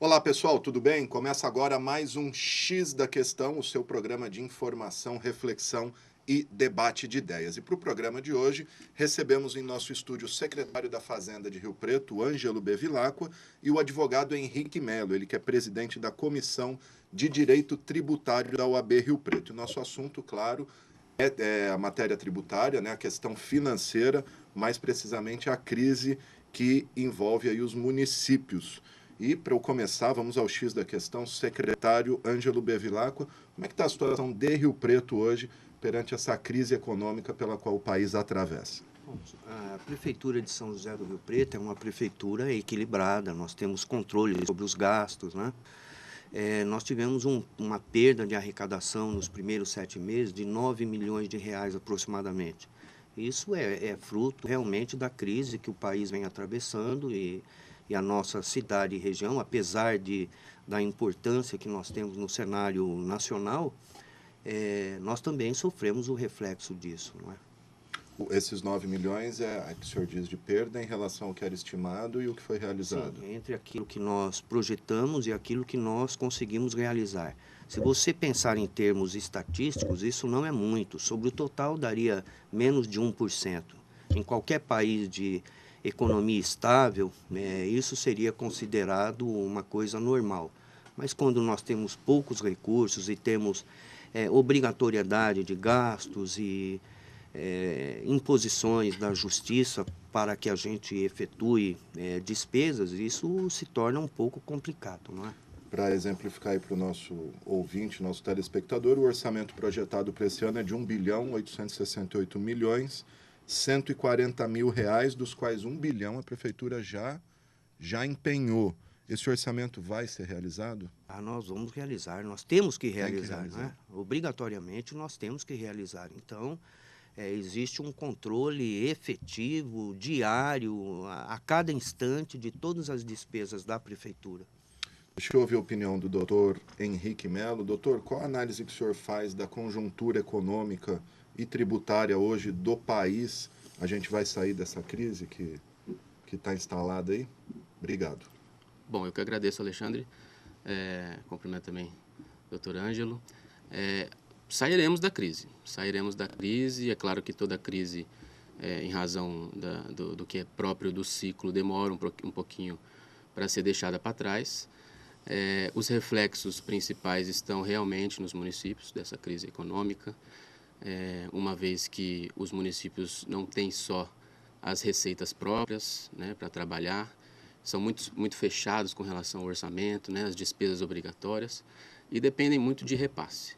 Olá pessoal, tudo bem? Começa agora mais um X da Questão, o seu programa de informação, reflexão e debate de ideias. E para o programa de hoje, recebemos em nosso estúdio o secretário da Fazenda de Rio Preto, Ângelo Bevilacqua, e o advogado Henrique Melo, ele que é presidente da Comissão de Direito Tributário da OAB Rio Preto. E o nosso assunto, claro, é a matéria tributária, né, a questão financeira, mais precisamente a crise que envolve aí os municípios. E, para eu começar, vamos ao X da questão. Secretário Ângelo Bevilacqua, como é que está a situação de Rio Preto hoje perante essa crise econômica pela qual o país atravessa? Bom, a Prefeitura de São José do Rio Preto é uma prefeitura equilibrada, nós temos controle sobre os gastos, né? Nós tivemos uma perda de arrecadação nos primeiros 7 meses de 9 milhões de reais aproximadamente. Isso é fruto realmente da crise que o país vem atravessando e a nossa cidade e região, apesar da importância que nós temos no cenário nacional, nós também sofremos o reflexo disso, não é? Esses 9 milhões é que o senhor diz de perda em relação ao que era estimado e o que foi realizado? Sim, entre aquilo que nós projetamos e aquilo que nós conseguimos realizar. Se você pensar em termos estatísticos, isso não é muito. Sobre o total, daria menos de 1%. Em qualquer país de economia estável, isso seria considerado uma coisa normal. Mas quando nós temos poucos recursos e temos obrigatoriedade de gastos e imposições da justiça para que a gente efetue despesas, isso se torna um pouco complicado, não é? Para exemplificar aí para o nosso ouvinte, nosso telespectador, o orçamento projetado para esse ano é de 1.868 milhões 140 mil reais, dos quais 1 bilhão a prefeitura já empenhou. Esse orçamento vai ser realizado? Nós vamos realizar, nós temos que Tem que realizar, realizar. não é? Obrigatoriamente nós temos que realizar. Então, existe um controle efetivo, diário, a cada instante de todas as despesas da prefeitura. Deixa eu ouvir a opinião do doutor Henrique Melo. Doutor, qual a análise que o senhor faz da conjuntura econômica e tributária hoje do país? A gente vai sair dessa crise que está instalada aí? Obrigado. Bom, eu que agradeço, Alexandre. Cumprimento também o doutor Ângelo. Sairemos da crise. É claro que toda crise, em razão do que é próprio do ciclo, demora um pouquinho para ser deixada para trás. Os reflexos principais estão realmente nos municípios dessa crise econômica, uma vez que os municípios não têm só as receitas próprias, né, para trabalhar, são muito fechados com relação ao orçamento, né, as despesas obrigatórias, e dependem muito de repasse.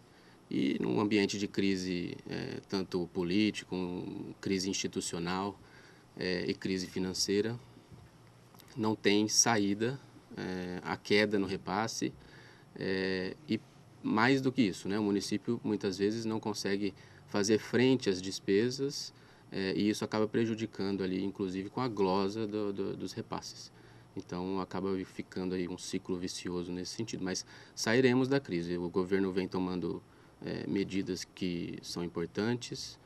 E num ambiente de crise, tanto político, crise institucional e crise financeira, não tem saída, a queda no repasse, e mais do que isso, né, o município muitas vezes não consegue fazer frente às despesas, e isso acaba prejudicando ali, inclusive com a glosa dos repasses. Então acaba ficando aí um ciclo vicioso nesse sentido, mas sairemos da crise. O governo vem tomando medidas que são importantes.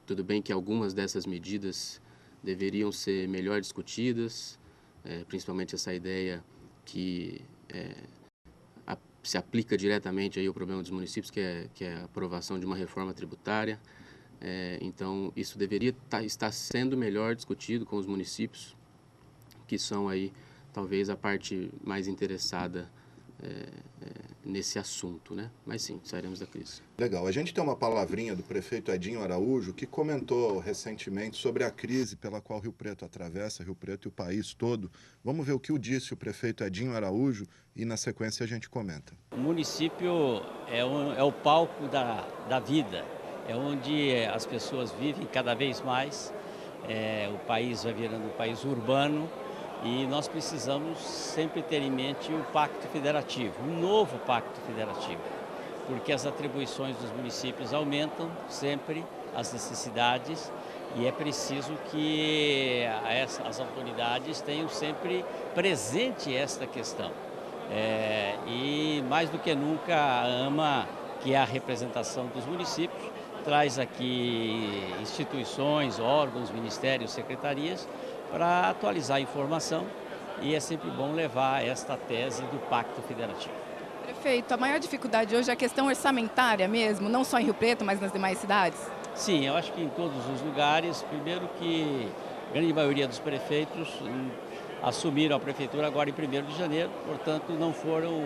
Tudo bem que algumas dessas medidas deveriam ser melhor discutidas, principalmente essa ideia que se aplica diretamente aí ao problema dos municípios, que é a aprovação de uma reforma tributária. Então, isso deveria estar sendo melhor discutido com os municípios, que são aí talvez a parte mais interessada nesse assunto, né? Mas sim, sairemos da crise. Legal. A gente tem uma palavrinha do prefeito Edinho Araújo, que comentou recentemente sobre a crise pela qual Rio Preto atravessa, Rio Preto e o país todo. Vamos ver o que disse o prefeito Edinho Araújo e, na sequência, a gente comenta. O município é o palco da vida, é onde as pessoas vivem cada vez mais. O país vai virando um país urbano. E nós precisamos sempre ter em mente o Pacto Federativo, um novo Pacto Federativo, porque as atribuições dos municípios aumentam sempre, as necessidades, e é preciso que as autoridades tenham sempre presente esta questão. E mais do que nunca a AMA, que é a representação dos municípios, traz aqui instituições, órgãos, ministérios, secretarias, para atualizar a informação e é sempre bom levar esta tese do Pacto Federativo. Prefeito, a maior dificuldade hoje é a questão orçamentária mesmo, não só em Rio Preto, mas nas demais cidades? Sim, eu acho que em todos os lugares, primeiro que a grande maioria dos prefeitos assumiram a prefeitura agora em 1º de janeiro, portanto não foram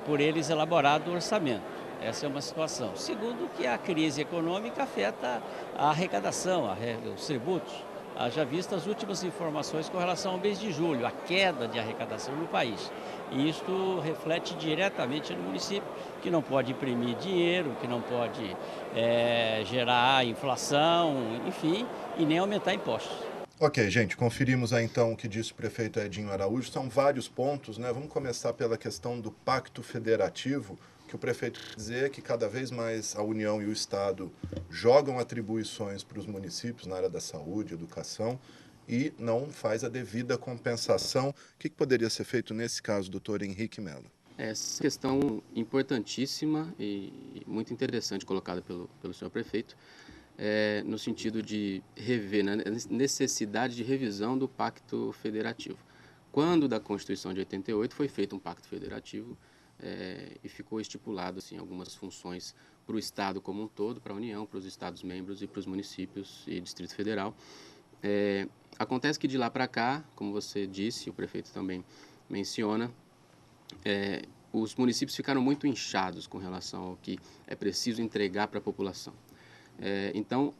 por eles elaborado o orçamento. Essa é uma situação. Segundo, que a crise econômica afeta a arrecadação, os tributos. Haja vista as últimas informações com relação ao mês de julho, a queda de arrecadação no país. E isto reflete diretamente no município, que não pode imprimir dinheiro, que não pode gerar inflação, enfim, e nem aumentar impostos. Ok, gente, conferimos aí então o que disse o prefeito Edinho Araújo. São vários pontos, né? Vamos começar pela questão do pacto federativo, que o prefeito quer dizer que cada vez mais a União e o Estado jogam atribuições para os municípios na área da saúde, educação, e não faz a devida compensação. O que poderia ser feito nesse caso, doutor Henrique Melo? Essa questão importantíssima e muito interessante colocada pelo senhor prefeito, no sentido de rever, na necessidade de revisão do Pacto Federativo. Quando da Constituição de 88 foi feito um Pacto Federativo e ficou estipulado assim, algumas funções para o Estado como um todo, para a União, para os Estados-membros e para os municípios e Distrito Federal. Acontece que de lá para cá, como você disse, o prefeito também menciona, os municípios ficaram muito inchados com relação ao que é preciso entregar para a população. Então,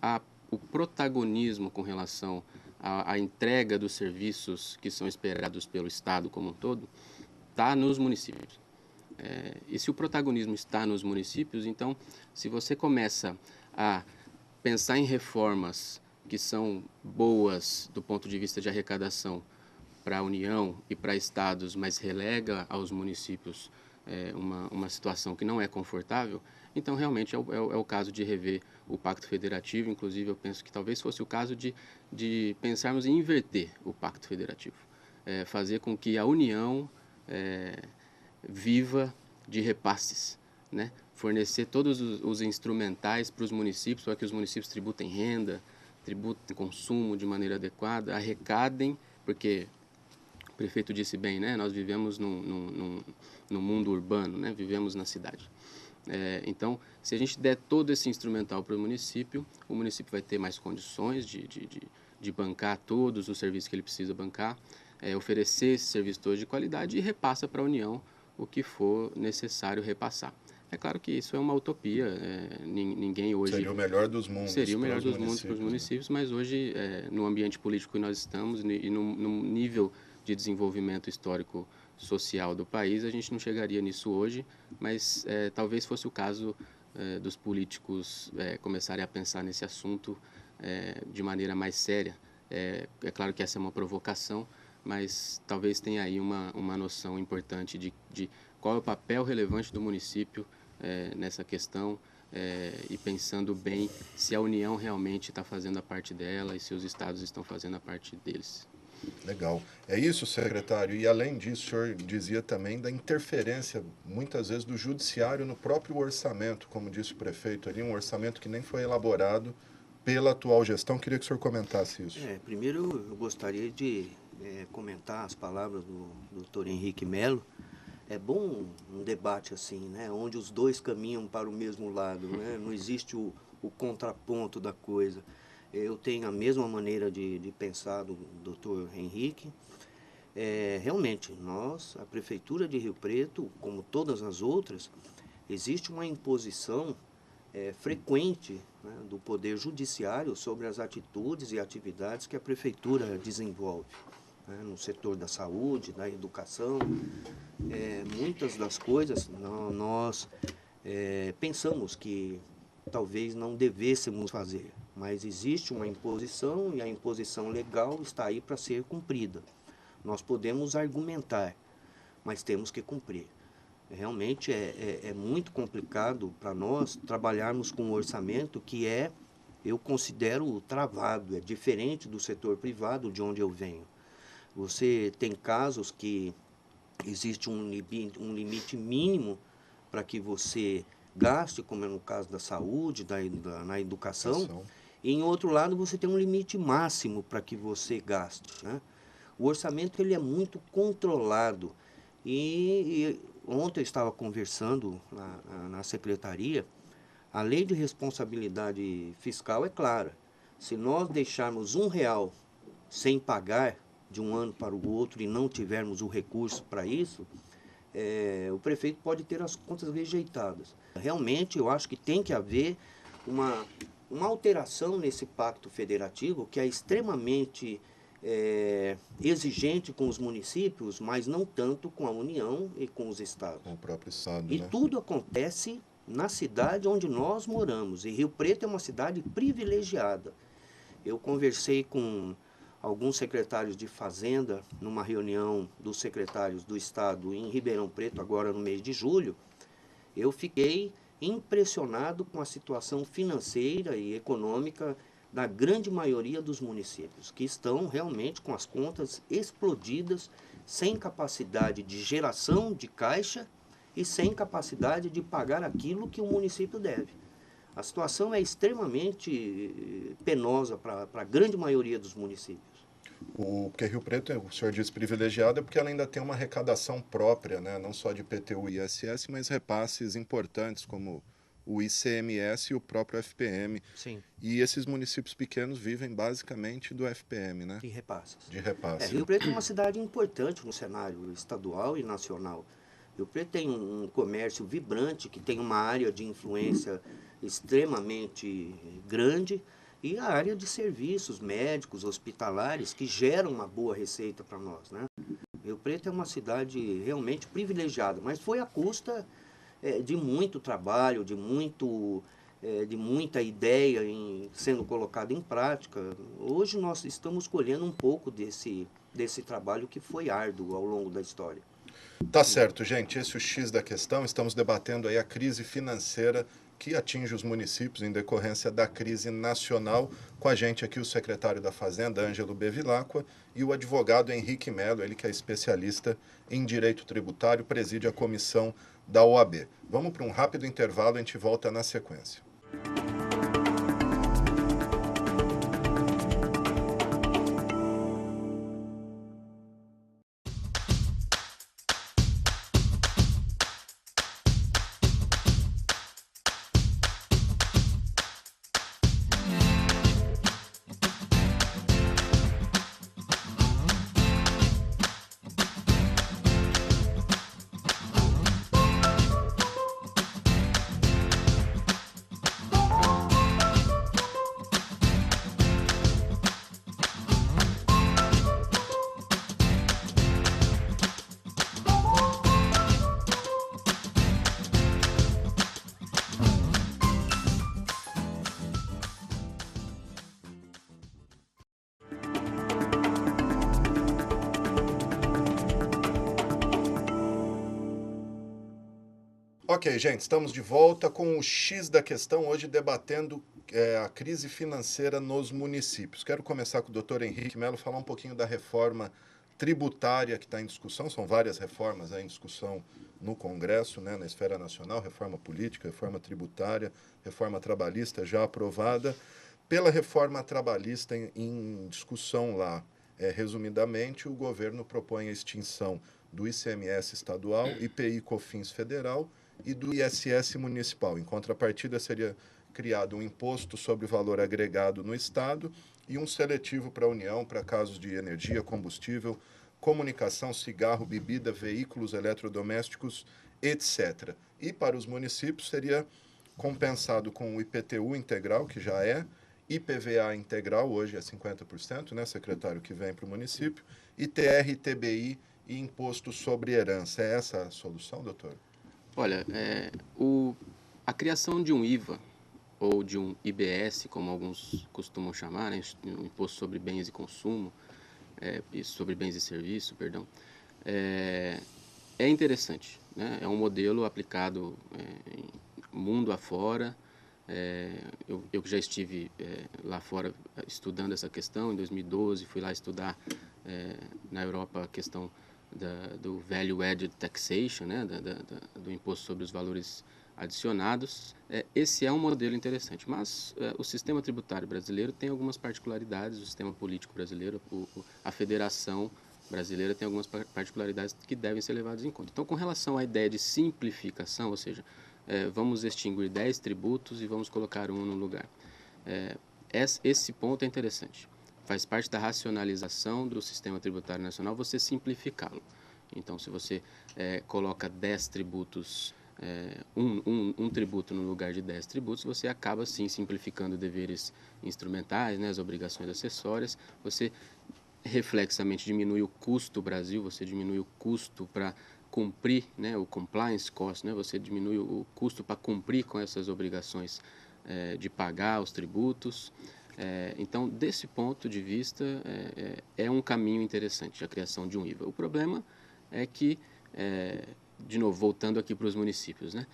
o protagonismo com relação à entrega dos serviços que são esperados pelo Estado como um todo está nos municípios. E se o protagonismo está nos municípios, então, se você começa a pensar em reformas que são boas do ponto de vista de arrecadação para a União e para estados, mas relega aos municípios uma situação que não é confortável, então realmente é o caso de rever o Pacto Federativo. Inclusive, eu penso que talvez fosse o caso de pensarmos em inverter o Pacto Federativo, fazer com que a União viva de repasses, né? Fornecer todos os instrumentais para os municípios, para que os municípios tributem renda, tributem consumo de maneira adequada, arrecadem, porque o prefeito disse bem, né? Nós vivemos num mundo urbano, né? Vivemos na cidade. Então, se a gente der todo esse instrumental para o município vai ter mais condições de bancar todos os serviços que ele precisa bancar, oferecer esse serviço todo de qualidade e repassa para a União o que for necessário repassar. É claro que isso é uma utopia, ninguém hoje... Seria o melhor dos mundos. Seria o melhor dos mundos para os municípios, mas hoje, no ambiente político que nós estamos e no nível de desenvolvimento histórico social do país, a gente não chegaria nisso hoje, mas talvez fosse o caso dos políticos começarem a pensar nesse assunto de maneira mais séria. É claro que essa é uma provocação, mas talvez tenha aí uma noção importante de qual é o papel relevante do município nessa questão e pensando bem se a União realmente está fazendo a parte dela e se os estados estão fazendo a parte deles. Legal. É isso, secretário. E além disso, o senhor dizia também da interferência, muitas vezes, do judiciário no próprio orçamento, como disse o prefeito ali, um orçamento que nem foi elaborado pela atual gestão. Queria que o senhor comentasse isso. Primeiro, eu gostaria de comentar as palavras do doutor Henrique Melo. É bom um debate assim, né, onde os dois caminham para o mesmo lado, né? Não existe o contraponto da coisa. Eu tenho a mesma maneira de pensar do doutor Henrique. Realmente, a Prefeitura de Rio Preto, como todas as outras, existe uma imposição frequente, né, do Poder Judiciário sobre as atitudes e atividades que a Prefeitura desenvolve, né, no setor da saúde, da educação. Muitas das coisas nós pensamos que talvez não devêssemos fazer, mas existe uma imposição e a imposição legal está aí para ser cumprida. Nós podemos argumentar, mas temos que cumprir. Realmente é muito complicado para nós trabalharmos com um orçamento que eu considero travado, é diferente do setor privado de onde eu venho. Você tem casos que existe um limite mínimo para que você gaste, como é no caso da saúde, na educação. E em outro lado você tem um limite máximo para que você gaste, né? O orçamento ele é muito controlado. E ontem eu estava conversando na secretaria, a lei de responsabilidade fiscal é clara. Se nós deixarmos R$ 1 sem pagar de um ano para o outro e não tivermos o recurso para isso, o prefeito pode ter as contas rejeitadas. Realmente, eu acho que tem que haver uma alteração nesse pacto federativo, que é extremamente exigente com os municípios, mas não tanto com a União e com os estados. Com o próprio estado, E né? tudo acontece na cidade onde nós moramos. E Rio Preto é uma cidade privilegiada. Eu conversei com alguns secretários de Fazenda numa reunião dos secretários do Estado em Ribeirão Preto, agora no mês de julho. Eu fiquei impressionado com a situação financeira e econômica da grande maioria dos municípios, que estão realmente com as contas explodidas, sem capacidade de geração de caixa e sem capacidade de pagar aquilo que o município deve. A situação é extremamente penosa para a grande maioria dos municípios. Porque Rio Preto, o senhor disse privilegiado, é porque ela ainda tem uma arrecadação própria, né? Não só de IPTU e ISS, mas repasses importantes como o ICMS e o próprio FPM. Sim. E esses municípios pequenos vivem basicamente do FPM, né? De repasses. De repasse. Rio Preto é uma cidade importante no cenário estadual e nacional. Rio Preto tem um comércio vibrante, que tem uma área de influência extremamente grande, e a área de serviços médicos, hospitalares, que geram uma boa receita para nós, né? Rio Preto é uma cidade realmente privilegiada, mas foi à custa de muito trabalho, de muita ideia sendo colocada em prática. Hoje nós estamos colhendo um pouco desse trabalho que foi árduo ao longo da história. Tá certo, gente. Esse é o X da questão. Estamos debatendo aí a crise financeira que atinge os municípios em decorrência da crise nacional. Com a gente aqui o secretário da Fazenda, Ângelo Bevilacqua, e o advogado Henrique Melo, ele que é especialista em direito tributário, preside a comissão da OAB. Vamos para um rápido intervalo, a gente volta na sequência. Ok, gente, estamos de volta com o X da questão, hoje debatendo a crise financeira nos municípios. Quero começar com o doutor Henrique Melo, falar um pouquinho da reforma tributária que está em discussão. São várias reformas em discussão no Congresso, né, na esfera nacional, reforma política, reforma tributária, reforma trabalhista já aprovada. Pela reforma trabalhista em discussão lá, resumidamente, o governo propõe a extinção do ICMS estadual, IPI e COFINS federal e do ISS municipal. Em contrapartida, seria criado um imposto sobre o valor agregado no Estado e um seletivo para a União para casos de energia, combustível, comunicação, cigarro, bebida, veículos eletrodomésticos, etc. E para os municípios seria compensado com o IPTU integral, que já é, IPVA integral, hoje é 50%, né, secretário, que vem para o município, ITR, ITBI e imposto sobre herança. É essa a solução, doutor? Olha, a criação de um IVA ou de um IBS, como alguns costumam chamar, né, um imposto sobre bens e consumo, sobre bens e serviços, perdão, é interessante, né? É um modelo aplicado mundo afora. Eu já estive lá fora estudando essa questão. Em 2012 fui lá estudar na Europa a questão do Value Added Taxation, né? Do imposto sobre os valores adicionados. Esse é um modelo interessante, mas o sistema tributário brasileiro tem algumas particularidades, o sistema político brasileiro, a federação brasileira tem algumas particularidades que devem ser levadas em conta. Então, com relação à ideia de simplificação, ou seja, vamos extinguir 10 tributos e vamos colocar um no lugar. Esse ponto é interessante. Faz parte da racionalização do sistema tributário nacional você simplificá-lo. Então, se você coloca 10 tributos, um tributo no lugar de 10 tributos, você acaba, sim, simplificando deveres instrumentais, né, as obrigações acessórias, você reflexamente diminui o custo Brasil, você diminui o custo para cumprir, né, o compliance cost, né, você diminui o custo para cumprir com essas obrigações de pagar os tributos. Então, desse ponto de vista, é um caminho interessante a criação de um IVA. O problema é que, de novo, voltando aqui para os municípios, né,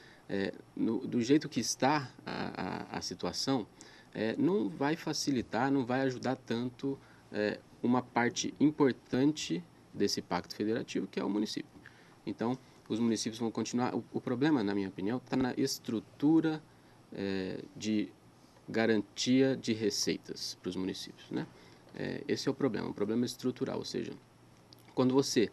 do jeito que está a situação, não vai facilitar, não vai ajudar tanto uma parte importante desse pacto federativo, que é o município. Então, os municípios vão continuar. O problema, na minha opinião, está na estrutura de garantia de receitas para os municípios, né? Esse é o problema estrutural, ou seja, quando você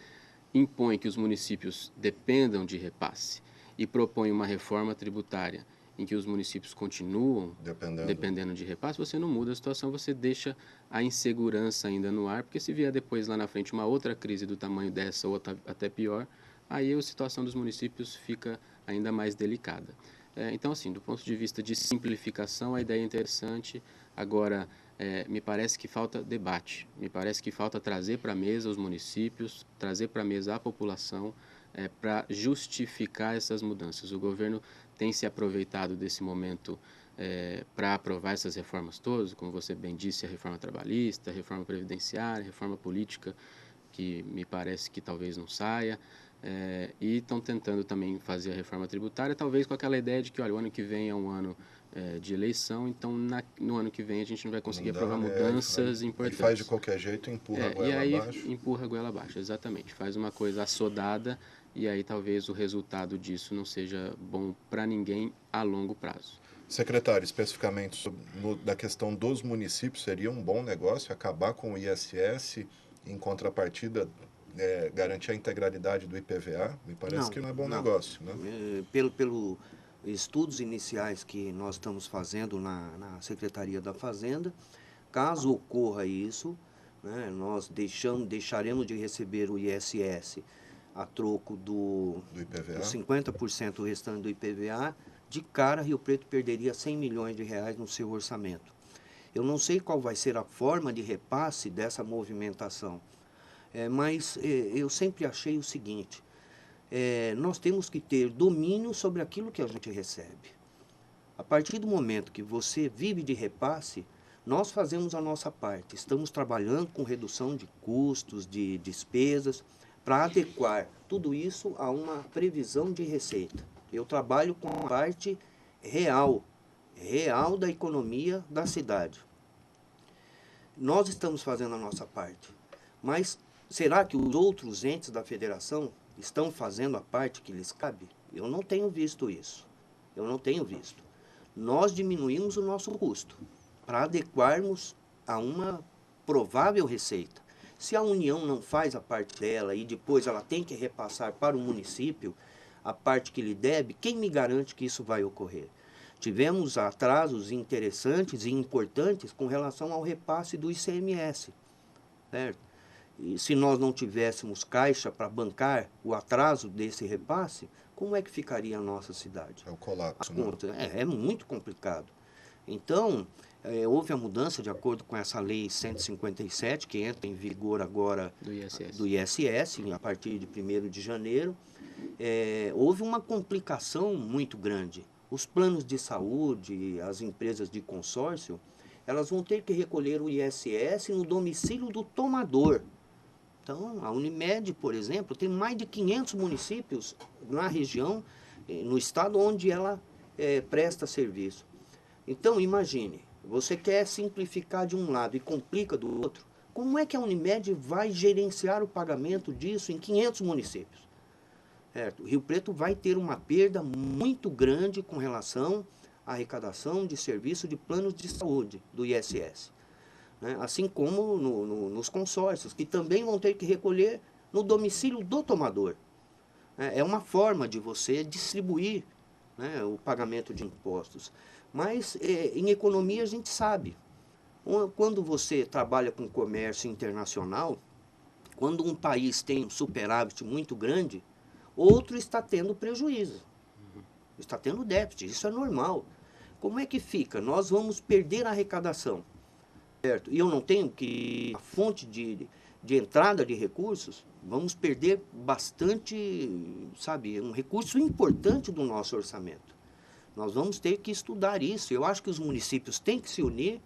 impõe que os municípios dependam de repasse e propõe uma reforma tributária em que os municípios continuam dependendo de repasse, você não muda a situação, você deixa a insegurança ainda no ar, porque se vier depois lá na frente uma outra crise do tamanho dessa ou até pior, aí a situação dos municípios fica ainda mais delicada. Então, assim, do ponto de vista de simplificação, a ideia é interessante. Agora, me parece que falta debate, me parece que falta trazer para a mesa os municípios, trazer para a mesa a população para justificar essas mudanças. O governo tem se aproveitado desse momento para aprovar essas reformas todas, como você bem disse, a reforma trabalhista, a reforma previdenciária, a reforma política, que me parece que talvez não saia. E estão tentando também fazer a reforma tributária, talvez com aquela ideia de que, olha, o ano que vem é um ano de eleição, então no ano que vem a gente não vai conseguir aprovar mudanças importantes. E faz de qualquer jeito, empurra a goela abaixo. E aí empurra a goela abaixo, exatamente. Faz uma coisa assodada e aí talvez o resultado disso não seja bom para ninguém a longo prazo. Secretário, especificamente da questão dos municípios, seria um bom negócio acabar com o ISS em contrapartida garantir a integralidade do IPVA? Me parece que não é bom negócio, né? Pelo estudos iniciais que nós estamos fazendo na Secretaria da Fazenda, caso ocorra isso, né, nós deixaremos de receber o ISS a troco do IPVA, do 50% restante do IPVA, de cara Rio Preto perderia 100 milhões de reais no seu orçamento. Eu não sei qual vai ser a forma de repasse dessa movimentação, mas eu sempre achei o seguinte, nós temos que ter domínio sobre aquilo que a gente recebe. A partir do momento que você vive de repasse, nós fazemos a nossa parte. Estamos trabalhando com redução de custos, de despesas, para adequar tudo isso a uma previsão de receita. Eu trabalho com a parte real da economia da cidade. Nós estamos fazendo a nossa parte, mas será que os outros entes da federação estão fazendo a parte que lhes cabe? Eu não tenho visto isso. Eu não tenho visto. Nós diminuímos o nosso custo para adequarmos a uma provável receita. Se a União não faz a parte dela e depois ela tem que repassar para o município a parte que lhe deve, quem me garante que isso vai ocorrer? Tivemos atrasos interessantes e importantes com relação ao repasse do ICMS, certo? E se nós não tivéssemos caixa para bancar o atraso desse repasse, como é que ficaria a nossa cidade? É o colapso. É muito complicado. Então, houve a mudança de acordo com essa lei 157, que entra em vigor agora do ISS a partir de 1º de janeiro. Houve uma complicação muito grande. Os planos de saúde, as empresas de consórcio, elas vão ter que recolher o ISS no domicílio do tomador. Então, a Unimed, por exemplo, tem mais de 500 municípios na região, no estado onde ela presta serviço. Então, imagine, você quer simplificar de um lado e complica do outro, como é que a Unimed vai gerenciar o pagamento disso em 500 municípios? O Rio Preto vai ter uma perda muito grande com relação à arrecadação de serviço de planos de saúde do ISS. né? Assim como nos consórcios, que também vão ter que recolher no domicílio do tomador. É uma forma de você distribuir, né, o pagamento de impostos. Mas em economia a gente sabe, quando você trabalha com comércio internacional, quando um país tem um superávit muito grande, outro está tendo prejuízo, está tendo déficit, isso é normal. Como é que fica? Nós vamos perder a arrecadação, certo? E eu não tenho que a fonte de entrada de recursos, vamos perder bastante, sabe, um recurso importante do nosso orçamento. Nós vamos ter que estudar isso. Eu acho que os municípios têm que se unir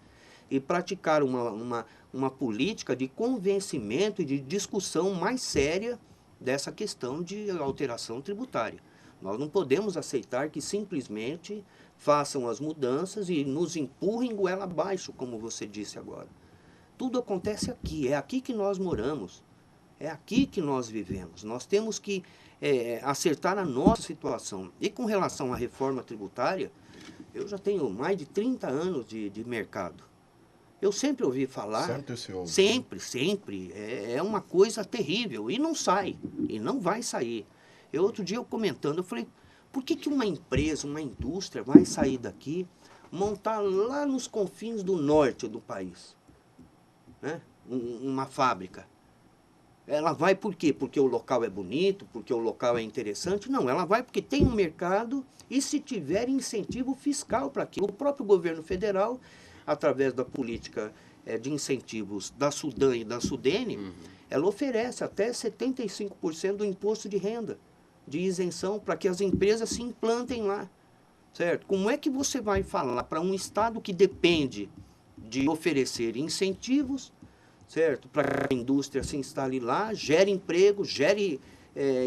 e praticar uma política de convencimento e de discussão mais séria dessa questão de alteração tributária. Nós não podemos aceitar que simplesmente façam as mudanças e nos empurrem goela abaixo, como você disse agora. Tudo acontece aqui, é aqui que nós moramos, é aqui que nós vivemos. Nós temos que acertar a nossa situação. E com relação à reforma tributária, eu já tenho mais de 30 anos de mercado. Eu sempre ouvi falar, sempre, é uma coisa terrível, e não sai, e não vai sair. Outro dia eu comentando, eu falei, por que uma empresa, uma indústria vai sair daqui, montar lá nos confins do norte do país, né? Uma fábrica? Ela vai por quê? Porque o local é bonito, porque o local é interessante? Não, ela vai porque tem um mercado e se tiver incentivo fiscal para aquilo. O próprio governo federal, através da política de incentivos da Sudan e da Sudene, ela oferece até 75% do imposto de renda, de isenção, para que as empresas se implantem lá, certo? Como é que você vai falar para um Estado que depende de oferecer incentivos, certo? Para que a indústria se instale lá, gere emprego, gere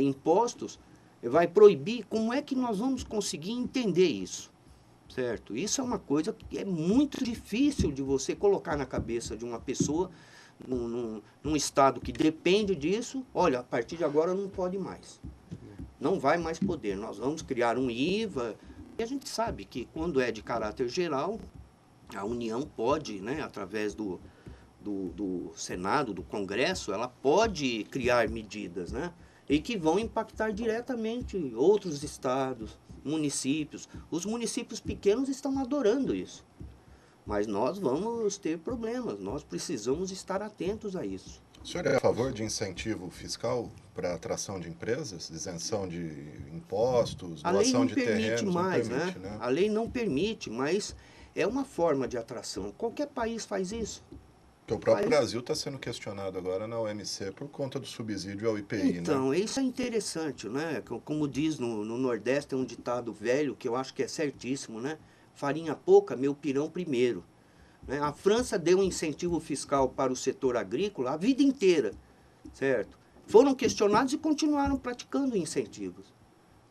impostos, vai proibir? Como é que nós vamos conseguir entender isso? Certo? Isso é uma coisa que é muito difícil de você colocar na cabeça de uma pessoa num estado que depende disso. Olha, a partir de agora não pode mais. Não vai mais poder. Nós vamos criar um IVA. E a gente sabe que quando é de caráter geral, a União pode, né, através do Senado, do Congresso, ela pode criar medidas, né, e que vão impactar diretamente outros estados, municípios. Os municípios pequenos estão adorando isso, mas nós vamos ter problemas, nós precisamos estar atentos a isso. O senhor é a favor de incentivo fiscal para atração de empresas, isenção de impostos, doação de terrenos? A lei não permite, né? A lei não permite, mas é uma forma de atração. Qualquer país faz isso. Porque o próprio Brasil está sendo questionado agora na OMC por conta do subsídio ao IPI, então, né? Isso é interessante, né? Como diz no Nordeste, tem um ditado velho que eu acho que é certíssimo, né? Farinha pouca, meu pirão primeiro. Né? A França deu um incentivo fiscal para o setor agrícola a vida inteira, certo? Foram questionados e continuaram praticando incentivos,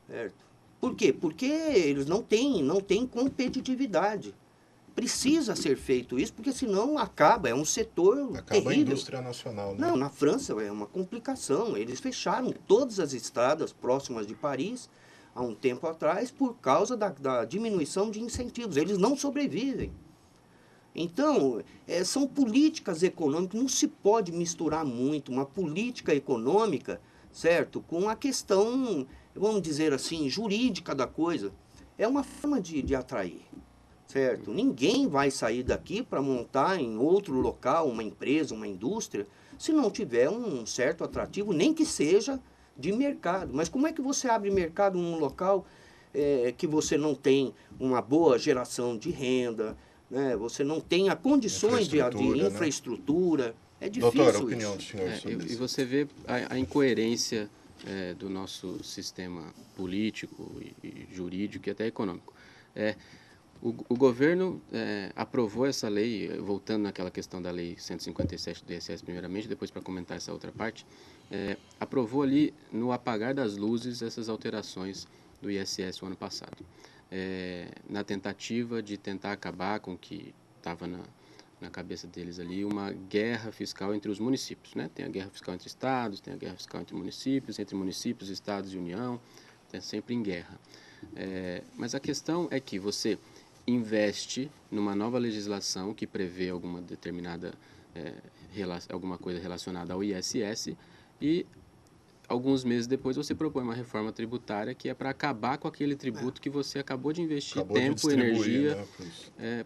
certo? Por quê? Porque eles não têm competitividade. Precisa ser feito isso, porque senão acaba, é um setor terrível. A indústria nacional, né? Não, na França é uma complicação. Eles fecharam todas as estradas próximas de Paris há um tempo atrás por causa da diminuição de incentivos. Eles não sobrevivem. Então, são políticas econômicas, não se pode misturar muito uma política econômica, certo, com a questão, vamos dizer assim, jurídica da coisa. É uma forma de atrair. Certo? Ninguém vai sair daqui para montar em outro local uma empresa, uma indústria, se não tiver um certo atrativo, nem que seja de mercado. Mas como é que você abre mercado num local que você não tem uma boa geração de renda, né? Você não tem as condições de infraestrutura? Né? É difícil. Doutor, a opinião do senhor sobre isso. E você vê a incoerência do nosso sistema político e jurídico e até econômico. O governo aprovou essa lei, voltando naquela questão da lei 157 do ISS primeiramente, depois para comentar essa outra parte, aprovou ali no apagar das luzes essas alterações do ISS o ano passado, na tentativa de tentar acabar com o que estava na cabeça deles ali, uma guerra fiscal entre os municípios, né? Tem a guerra fiscal entre estados, tem a guerra fiscal entre municípios, estados e União, sempre em guerra. Mas a questão é que você investe numa nova legislação que prevê alguma determinada alguma coisa relacionada ao ISS e alguns meses depois você propõe uma reforma tributária que é para acabar com aquele tributo que você acabou de investir tempo, energia, né,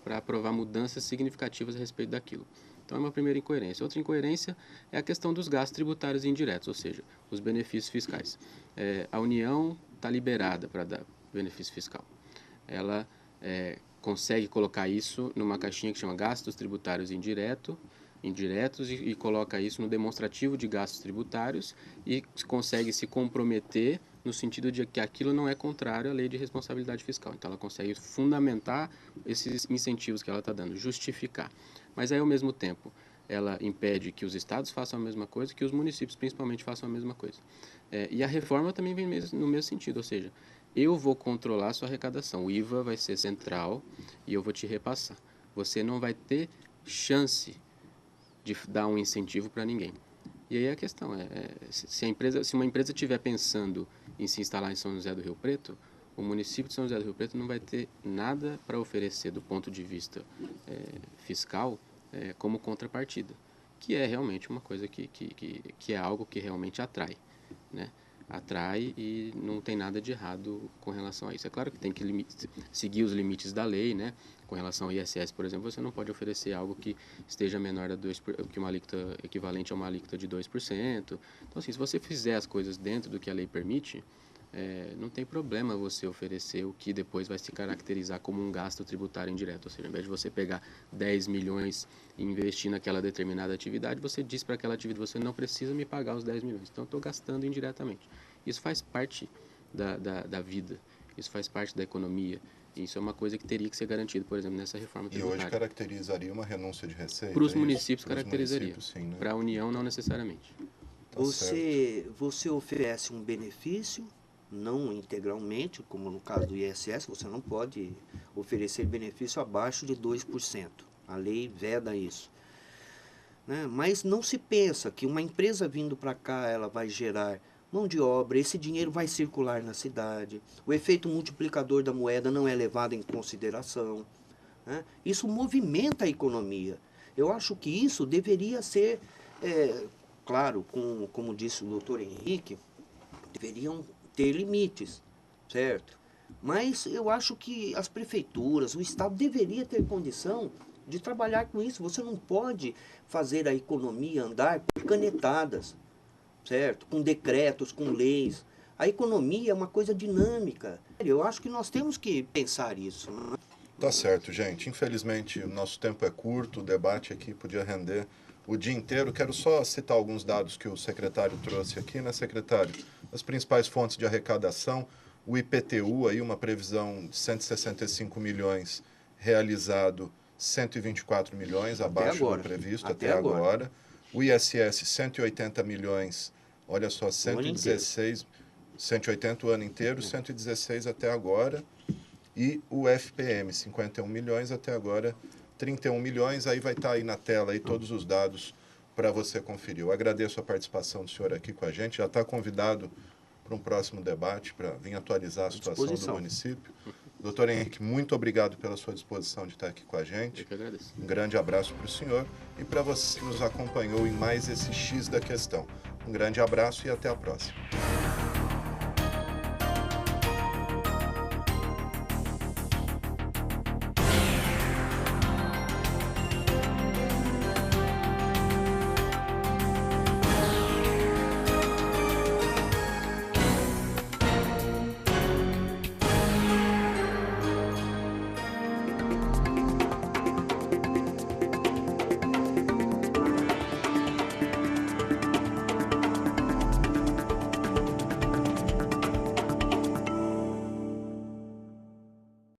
para aprovar mudanças significativas a respeito daquilo. Então é uma primeira incoerência. Outra incoerência é a questão dos gastos tributários indiretos, ou seja, os benefícios fiscais. A União está liberada para dar benefício fiscal. Ela consegue colocar isso numa caixinha que chama gastos tributários indiretos e coloca isso no demonstrativo de gastos tributários e consegue se comprometer no sentido de que aquilo não é contrário à lei de responsabilidade fiscal. Então, ela consegue fundamentar esses incentivos que ela está dando, justificar. Mas aí, ao mesmo tempo, ela impede que os estados façam a mesma coisa, que os municípios, principalmente, façam a mesma coisa. E a reforma também vem no mesmo sentido, ou seja, eu vou controlar a sua arrecadação, o IVA vai ser central e eu vou te repassar. Você não vai ter chance de dar um incentivo para ninguém. E aí a questão se uma empresa estiver pensando em se instalar em São José do Rio Preto, o município de São José do Rio Preto não vai ter nada para oferecer do ponto de vista fiscal como contrapartida, que é realmente uma coisa que é algo que realmente atrai, né? Atrai e não tem nada de errado com relação a isso. É claro que tem que seguir os limites da lei, né? Com relação ao ISS, por exemplo, você não pode oferecer algo que esteja menor que uma alíquota equivalente a uma alíquota de 2%. Então, assim, se você fizer as coisas dentro do que a lei permite, não tem problema você oferecer o que depois vai se caracterizar como um gasto tributário indireto. Ou seja, ao invés de você pegar 10 milhões e investir naquela determinada atividade, você diz para aquela atividade, você não precisa me pagar os 10 milhões, então estou gastando indiretamente. Isso faz parte da vida, isso faz parte da economia. Isso é uma coisa que teria que ser garantido, por exemplo, nessa reforma tributária. E hoje caracterizaria uma renúncia de receita? Para os municípios caracterizaria, né? Para a União não necessariamente. Tá você oferece um benefício, não integralmente, como no caso do ISS, você não pode oferecer benefício abaixo de 2%. A lei veda isso. Né? Mas não se pensa que uma empresa vindo para cá, ela vai gerar mão de obra, esse dinheiro vai circular na cidade, o efeito multiplicador da moeda não é levado em consideração. Né? Isso movimenta a economia. Eu acho que isso deveria ser, claro, como disse o doutor Henrique, deveriam ter limites, certo? Mas eu acho que as prefeituras, o Estado deveria ter condição de trabalhar com isso. Você não pode fazer a economia andar por canetadas, certo? Com decretos, com leis. A economia é uma coisa dinâmica. Eu acho que nós temos que pensar isso. Né? Tá certo, gente. Infelizmente, o nosso tempo é curto, o debate aqui podia render o dia inteiro. Quero só citar alguns dados que o secretário trouxe aqui, né, secretário? As principais fontes de arrecadação, o IPTU, aí uma previsão de 165 milhões, realizado 124 milhões, abaixo do previsto até agora. O ISS, 180 milhões, olha só, 116, 180 o ano inteiro, 116 até agora. E o FPM, 51 milhões, até agora 31 milhões. Aí vai estar aí na tela aí todos os dados para você conferir. Eu agradeço a participação do senhor aqui com a gente. Já está convidado para um próximo debate, para vir atualizar a situação do município. Doutor Henrique, muito obrigado pela sua disposição de estar aqui com a gente. Eu que agradeço. Um grande abraço para o senhor e para você que nos acompanhou em mais esse X da Questão. Um grande abraço e até a próxima.